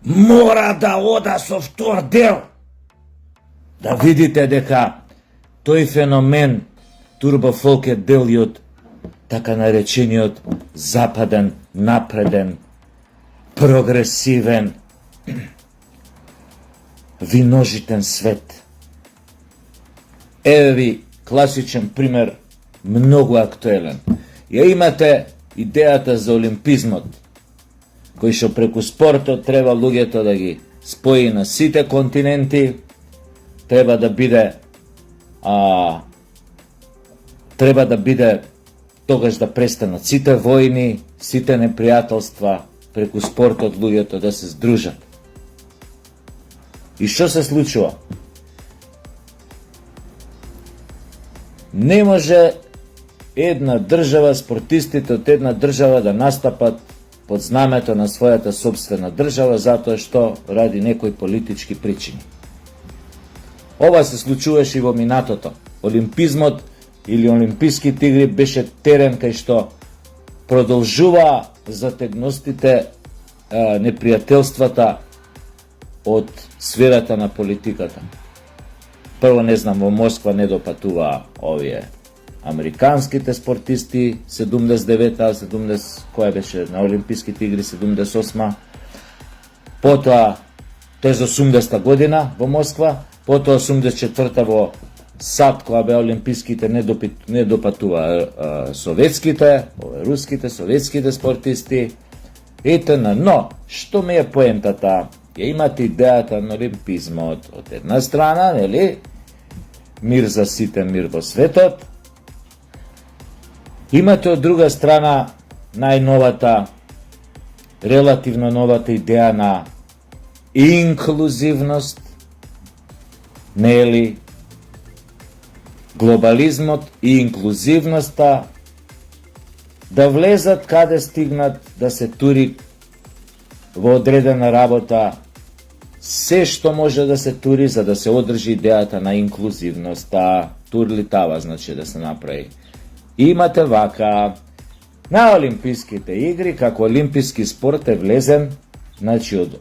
мора да ода со втор дел. Да видите дека тој феномен турбофолк е дел и од така наречениот западен, напреден, прогресивен, виножитен свет. Еве ви класичен пример, многу актуелен. Ја имате идејата за олимпизмот, кој што преку спортот треба луѓето да ги спои на сите континенти, треба да биде тогаш да престанат сите војни, сите непријателства, преку спортот луѓето да се здружат. И што се случува? Не може една држава, спортистите од една држава да настапат под знамето на својата собствена држава, затоа што ради некои политички причини. Ова се случуваше и во минатото. Олимпизмот или олимписките игри беше терен кај што продолжува затегностите, непријателствата од сферата на политиката. Прво, не знам, во Москва не допатуваа овие американските спортисти, 79-та, која беше на олимписките игри, 78-та, потоа, тој за 80-та година во Москва, потоа 84-та во САД, која беа олимписките, не допатуваа советските, руските, советските спортисти, итн. Но, што ми е поентата? Ја имате идејата на олимпизмот од една страна, нели? Мир за сите, мир во светот. Имате од друга страна најновата, релативно новата идеја на инклузивност, нели? Глобализмот и инклузивноста да влезат каде стигнат, да се тури во одредена работа се што може да се тури за да се одржи идејата на инклузивноста. Турлитава, значи да се направи. Имате вака, на олимписките игри, како олимписки спорт е влезен, значи од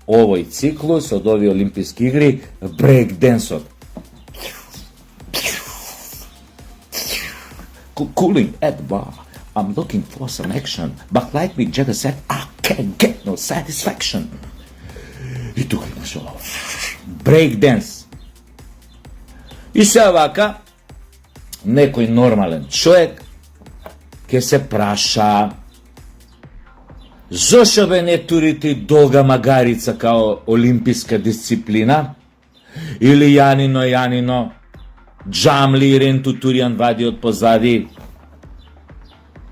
овој циклус, од овие олимписки игри, брейкденсот. Cooling at the bar. I'm looking for some action, but like Mick Jagger said, I can't get no satisfaction. И тука имаш ово. Брейкденс. И се вака, некој нормален човек ќе се праша зошто бе не турите долга магарица као олимписка дисциплина, или Јанино, Джамли и Ренту Туријан вади од позади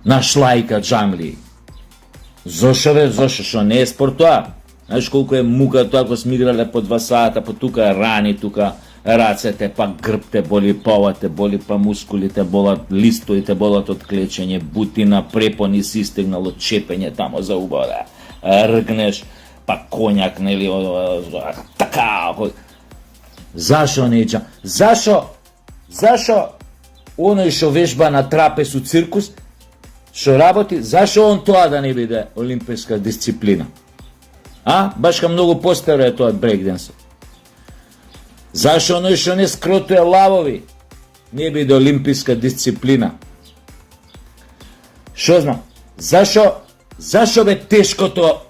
на шлајка Джамли. Зошто бе, зошто, шо не е спорт тоа? Знаеш колку е мука тоа ако сме играле по 2 сата, по тука рани, тука рацете, па грб те боли, па ова те боли, па мускулите болат, листоите болат од клечење, бутина, препони си стигнало, чепење тамо за убава, ргнеш, па коњак, нели, така. Зашо не иджа? Зашо оној што вежба на трапез у циркус, што работи, зашо он тоа да не биде олимписка дисциплина? Башка многу постаро е тоа брейкденсот. Зашо оној што не скротуе лавови не биде олимписка дисциплина? Шо знам? Зашо бе тешкото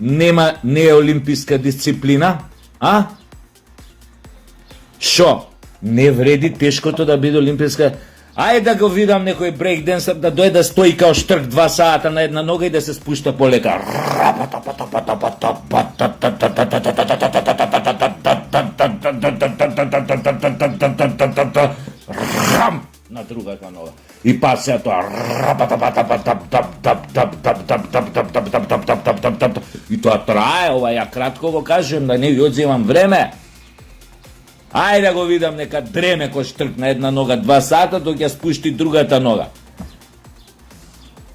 не е олимписка дисциплина? Шо? Не вреди тешкото да биде олимписка? Ајде да го видам некој брейкденсер да дојде да стои као штрк 2 сата на една нога и да се спушта полека. На другата нога. И па се тоа. И тоа трае, ова ја кратко го кажем, да не ви одземам време. Ајде да го видам нека дреме кој штрк на една нога 2 сата, док ја спушти другата нога.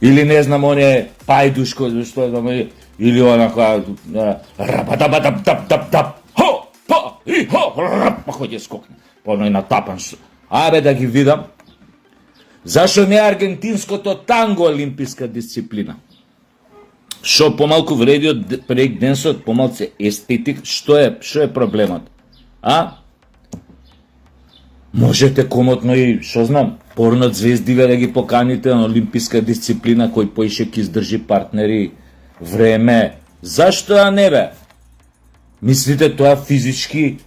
Или не знам, он е пајдушко, или онака рапатапатап, хо, па, и хо, па хоќе скокне. Поној натапан. Ајде да ги видам. Зашо не е аргентинското танго олимписка дисциплина? Што помалку вреди од брейкденсот, помалку естетик, што е проблемот? А? Можете комотно и, што знам, порно звездиве да ги поканите на олимписка дисциплина кој поише ќе издржи партнери, време. Зашто а не бе? Мислите тоа физички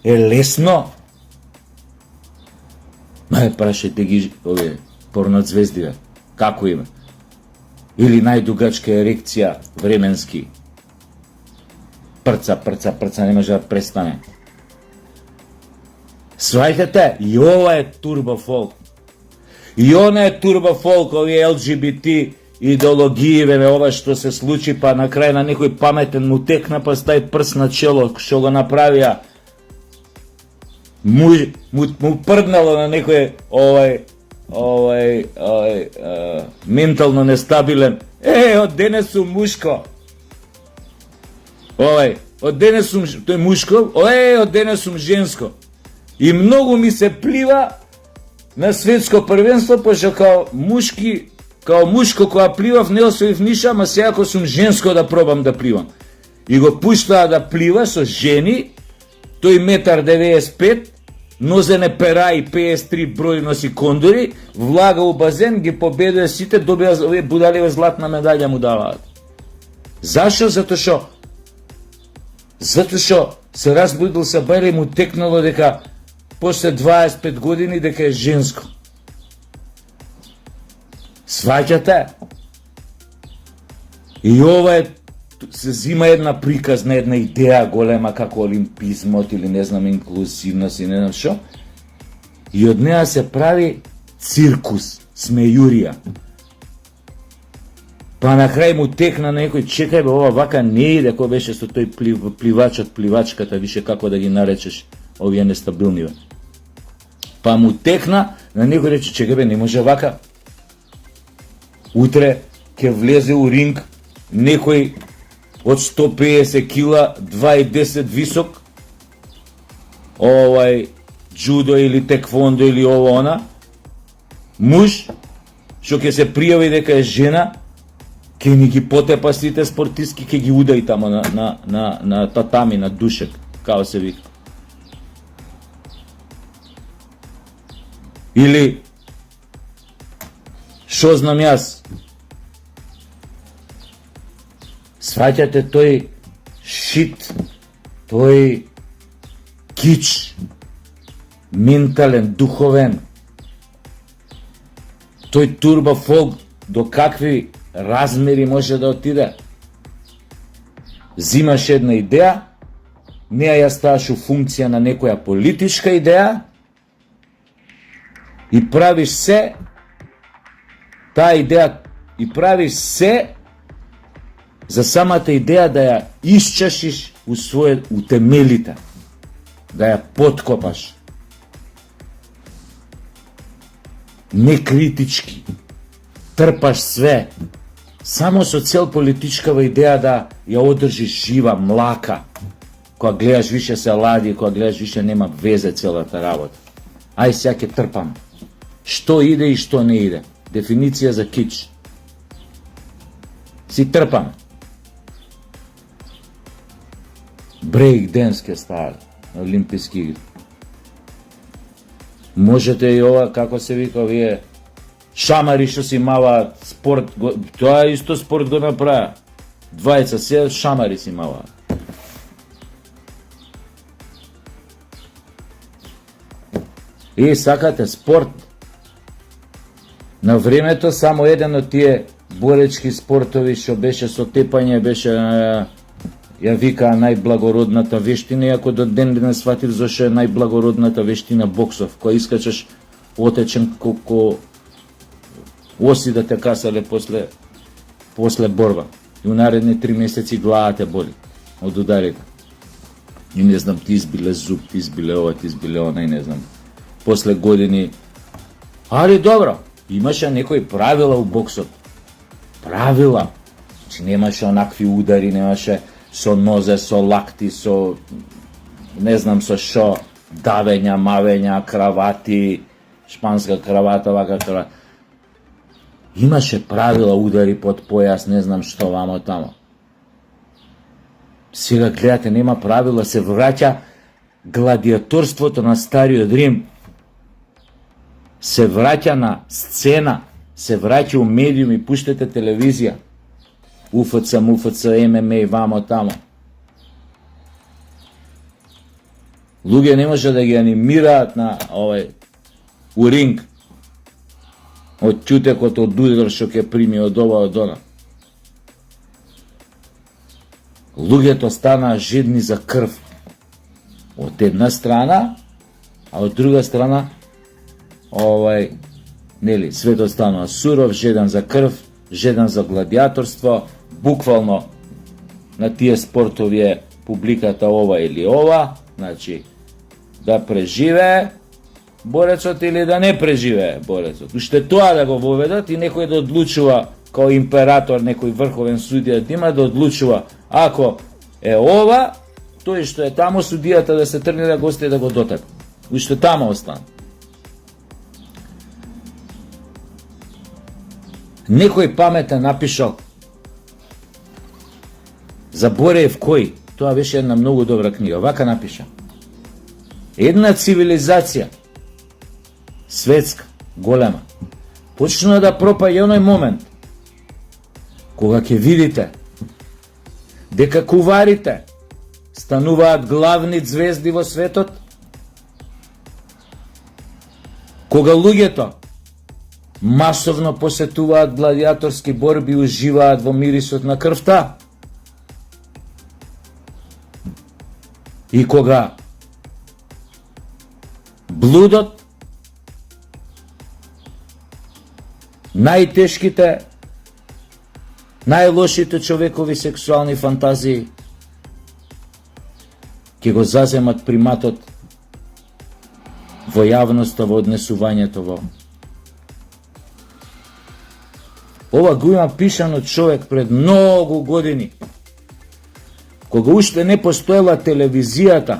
е лесно? Прашајте ги овие порно звездиве. Како име? Или најдугачка ерекција временски. Прца, не може да престане. Свајтате, и ова е турбофолк. И она е турбофолк, овие ЛГБТ идеологије, ова што се случи, па на крај на некој паметен му текна, па стави прст на чело, што го направија. Му прднало на некој ментално нестабилен. Од денес сум мушко. Од денес сум, тој мушко, од денес сум женско. И многу ми се плива на светско првенство, пошто као мушко која пливав, не освоив ниша, ама сега ако сум женско да пробам да пливам. И го пуштаа да плива со жени, тој 1,95 м, нозене пера и 53 број носи кондори, влага у базен, ги победува сите, добива овие будаливе златна медаља му даваат. Зашо? Затоа што се разбудил Сабајле и му текнало дека после 25 години дека е женско. Сваќате? И ова се зима една приказна, една идеја голема како олимпизмот или не знам инклузивност и не знам шо. И од неа се прави циркус, смејурија. Па на крај му текна некој, чекај бе, ова вака не иде, кој беше со тој пливачот, пливачката, више како да ги наречеш овие нестабилни бе. Па му текна, на некој рече, чекај бе, не може вака. Утре ќе влезе у ринг некој од 150 кила, 2,10 висок, джудо или теквондо или она, муж, што ќе се пријави дека е жена, ќе ни ги потепа сите спортистки, ќе ги удаи тамо на татами, на душек, као се вика. Или, што знам јас, сваќате тој шит, тој кич, ментален, духовен, тој турбофолк, до какви размери може да отиде. Зимаш една идеја, неја ја ставаш у функција на некоја политичка идеја и правиш се, таа идеја, и правиш се за самата идеја да ја исчашиш у темелите, да ја поткопаш. Не критички, трпаш све, само со цел политичкава идеја да ја одржиш жива, млака. Кога гледаш више се лади, кога гледаш више нема везе целата работа. Ај сега ќе трпам. Што иде и што не иде. Дефиниција за кич. Си трпам. Брейк денс ке стават на олимписки игри. Можете и ова, како се вика, овие шамари што си имаваат спорт, тоа исто спорт го направа. Двајца се шамари си имаваат. И сакате спорт. На времето само еден од тие боречки спортови што беше со тепање, беше ја викаа најблагородната вештина, иако до ден не сватив зашо е најблагородната вештина боксов, која искачаш отечен колку оси да те касале после борба. И у наредни 3 месеци главата боли од ударите. И не знам, ти избиле зуб, ти избиле ова, ти избиле она и не знам. После години, али добро, имаше некои правила у боксот. Правила. Значи немаше онакви удари, немаше со нозе, со лакти, со не знам со шо, давења, мавења, кравати, шпанска кравата, вака кравата. Имаше правила, удари под појас, не знам што вамо тамо. Сега гледате, нема правила, се враќа гладиаторството на стариот Рим. Се враќа на сцена, се враќа у медиуми, пуштете телевизија. УФЦ, МУФЦ, ММА, вамо тамо. Луѓе не може да ги анимираат на у ринг од ќутекот од удар што ќе прими од ова од она. Луѓето станаа жедни за крв. Од една страна, а од друга страна нели, светот станува суров, жеден за крв, жеден за гладиаторство, буквално на тие спортови е публиката ова или ова, значи да преживее борецот или да не преживее борецот. Уште тоа да го воведат и некој да одлучува, као император, некој врховен судија да има да одлучува, ако е ова, тој што е тамо, судијата да се тргне да го остави да го дотак. Уште тамо остана. Некој паметен напишал, заборев кој, тоа беше една многу добра книга, вака напиша. Една цивилизација, светска, голема, почнува да пропаѓа оној момент, кога ќе видите дека куварите стануваат главни звезди во светот, кога луѓето масовно посетуваат гладиаторски борби и уживаат во мирисот на крвта, и кога блудот, најтешките, најлошите човекови сексуални фантазии ќе го заземат приматот во јавноста, во однесувањето во. Ова го има пишано човек пред многу години, кога уште не постоела телевизијата,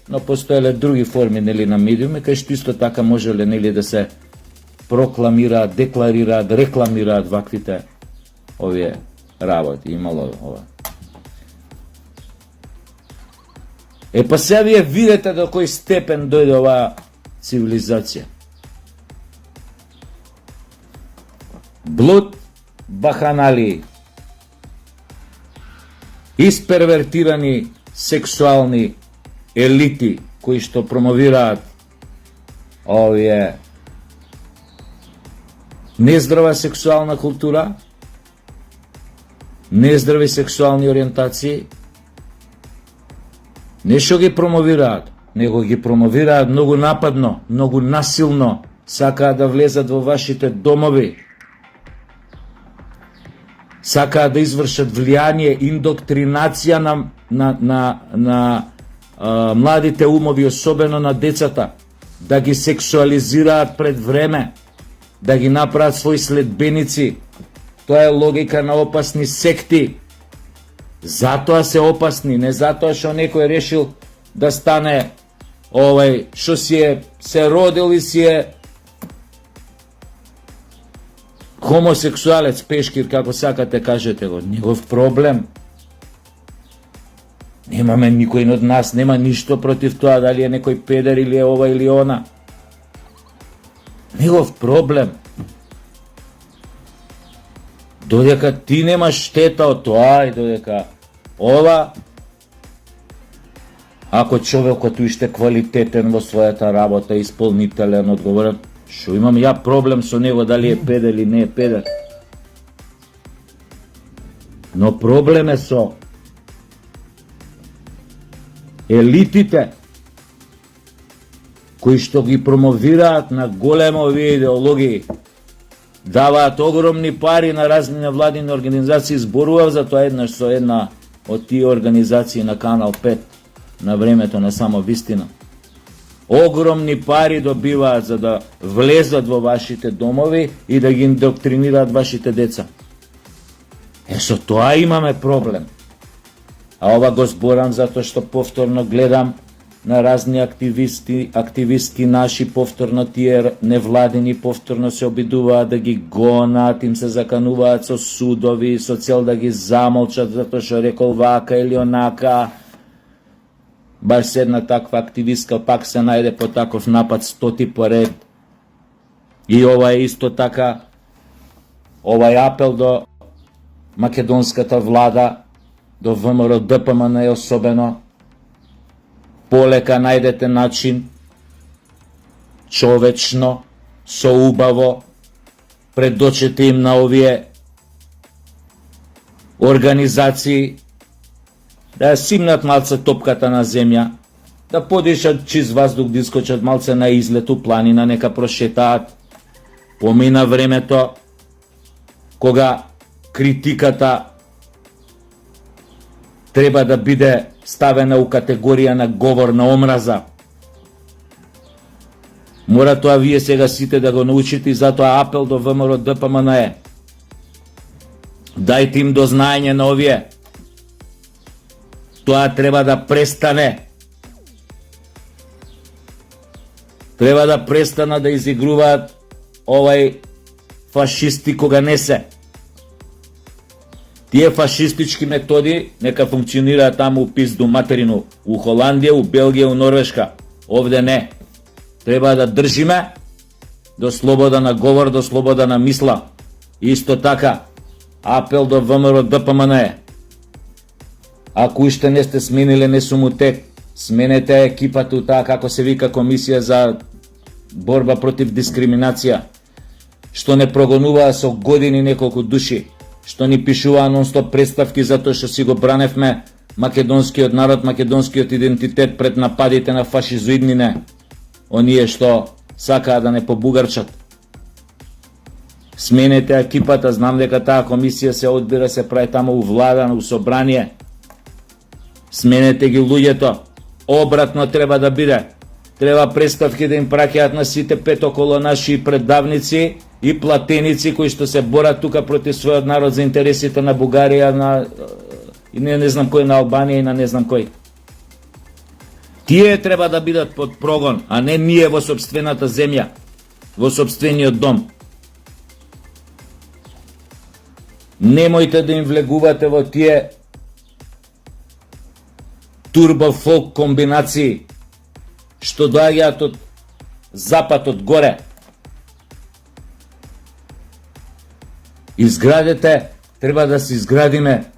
но постоеле други форми, нели, на медиуми, кај што исто така можеле, нели, да се прокламираат, декларираат, рекламираат ваквите овие работи. Имало ова. Па сега вие видите до кој степен дојде оваа цивилизација. Блуд, баханалии, испервертирани сексуални елити кои што промовираат овие нездрава сексуална култура, нездрави сексуални ориентации, не што ги промовираат, него ги промовираат многу нападно, многу насилно, сакаат да влезат во вашите домови, сакаат да извршат влијание, индоктринација на младите умови, особено на децата, да ги сексуализираат пред време, да ги направат своји следбеници. Тоа е логика на опасни секти. Затоа се опасни, не затоа што некој решил да стане што се родил и си е хомосексуалец, пешкир, како сакате кажете го. Негов проблем. Немаме никој од нас, нема ништо против тоа дали е некој педер или е ова или она. Негов проблем. Додека ти немаш штета од тоа и додека ова, ако човекот уште квалитетен во својата работа, исполнителен, одговорен, што имам ја проблем со него дали е педер или не е педер. Но проблем е со елитите кои што ги промовираат на големо овие идеологии, даваат огромни пари на разни невладини организации. Зборував за тоа еднаш со една од тие организации на Канал 5 на времето на Само вистина. Огромни пари добиваат за да влезат во вашите домови и да ги индоктринираат вашите деца. Со тоа имаме проблем. А ова го зборам затоа што повторно гледам на разни активисти наши, повторно тие невладени, повторно се обидуваат да ги гонат, им се закануваат со судови, со цел да ги замолчат, затоа што рекол вака или онака. Баш се една таква активистка пак се најде по таков напад 100 поред. И ова е исто така, овај апел до македонската влада, до ВМРО ДПМН е особено, полека најдете начин, човечно, соубаво, пред очите им на овие организации, да ја симнат малце топката на земја, да подишат чист ваздух, да искочат малце на излету планина, нека прошетаат. Помина времето кога критиката треба да биде ставена у категорија на говор на омраза. Мора тоа вие сега сите да го научите и затоа апел до ВМРО ДПМН е. Дајте им до знаење на овие. Тоа треба да престане. Треба да престана да изигруваат овај фашисти кога не се. Тие фашистички методи нека функционираат таму у пизду материну, у Холандија, у Белгија, у Норвешка. Овде не. Треба да држиме до слобода на говор, до слобода на мисла. Исто така, апел до ВМРО ДПМН е. Ако уште не сте смениле Несумутек, сменете екипата у таа, како се вика, комисија за борба против дискриминација, што не прогонуваа со години неколку души, што ни пишуваа нон-стоп представки затоа што си го браневме македонскиот народ, македонскиот идентитет пред нападите на фашизоиднине, оние што сакаа да не побугарчат. Сменете екипата, знам дека таа комисија се одбира, се прави таму у влада, у собрание. Сменете ги луѓето. Обратно треба да биде. Треба представки да им праќаат на сите пет около наши предавници и платеници кои што се борат тука против својот народ за интересите на Бугарија, и не знам кој, на Албанија и на не знам кој. Тие треба да бидат под прогон, а не ние во собствената земја, во собствениот дом. Немојте да им влегувате во тие турбофолк комбинации што доаѓаат од запад, од горе. Изградете, треба да се изградиме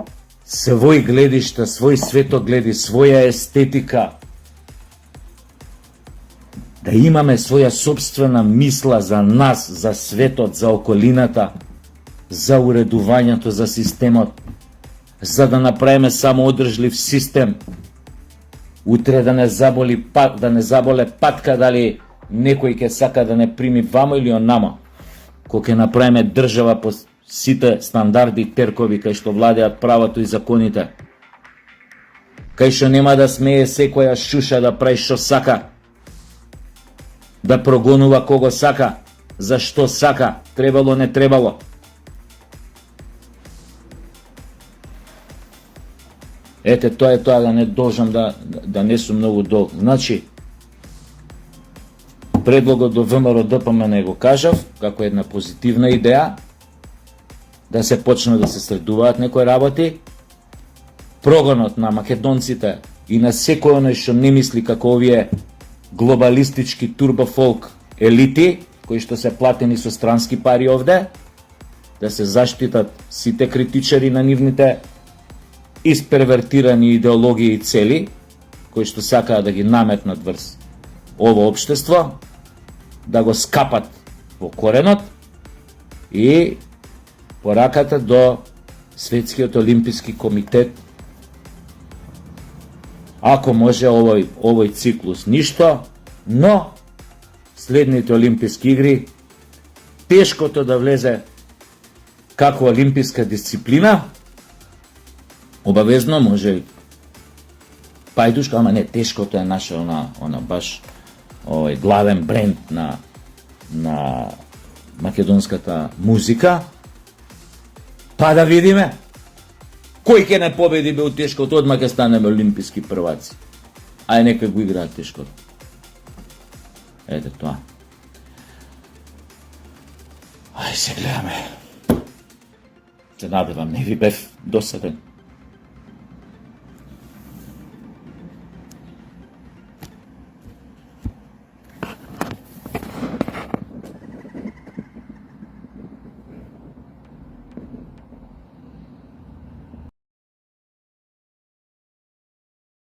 свој гледишта, свој светогледи, своја естетика. Да имаме своја собствена мисла за нас, за светот, за околината, за уредувањето, за системот, за да направиме самоодржлив систем. Утре да не заболе патка дали некој ќе сака да не прими вамо или онама. Кога ќе направиме држава по сите стандарди и теркови кај што владеат правото и законите, кај што нема да смее секоја шуша да прави што сака, да прогонува кого сака, за што сака, требало не требало. Ете, тоа е тоа, да не должам да не сум многу долг. Значи, предлогот до ВМРО ДПМН го кажав, како една позитивна идеја, да се почне да се средуваат некои работи. Прогонот на македонците и на секој оној што не мисли како овие глобалистички турбофолк елити, кои што се платени со странски пари овде, да се заштитат сите критичари на нивните испервертирани идеологии и цели, кои што сакаат да ги наметнат врз ово општество, да го скапат во коренот и пораката до Светскиот олимписки комитет, ако може овој циклус ништо, но следните олимписки игри тешкото да влезе како олимписка дисциплина, обавезно може пајдушка, ама не, тешкото е наша она баш главен бренд на македонската музика. Па да видиме кој ќе не победи бе у тешкото, одма ќе станеме олимписки прваци. Ай, нека го играят тежко. Ето това. Ай, се гледаме. Се надевам, не ви бев досаден.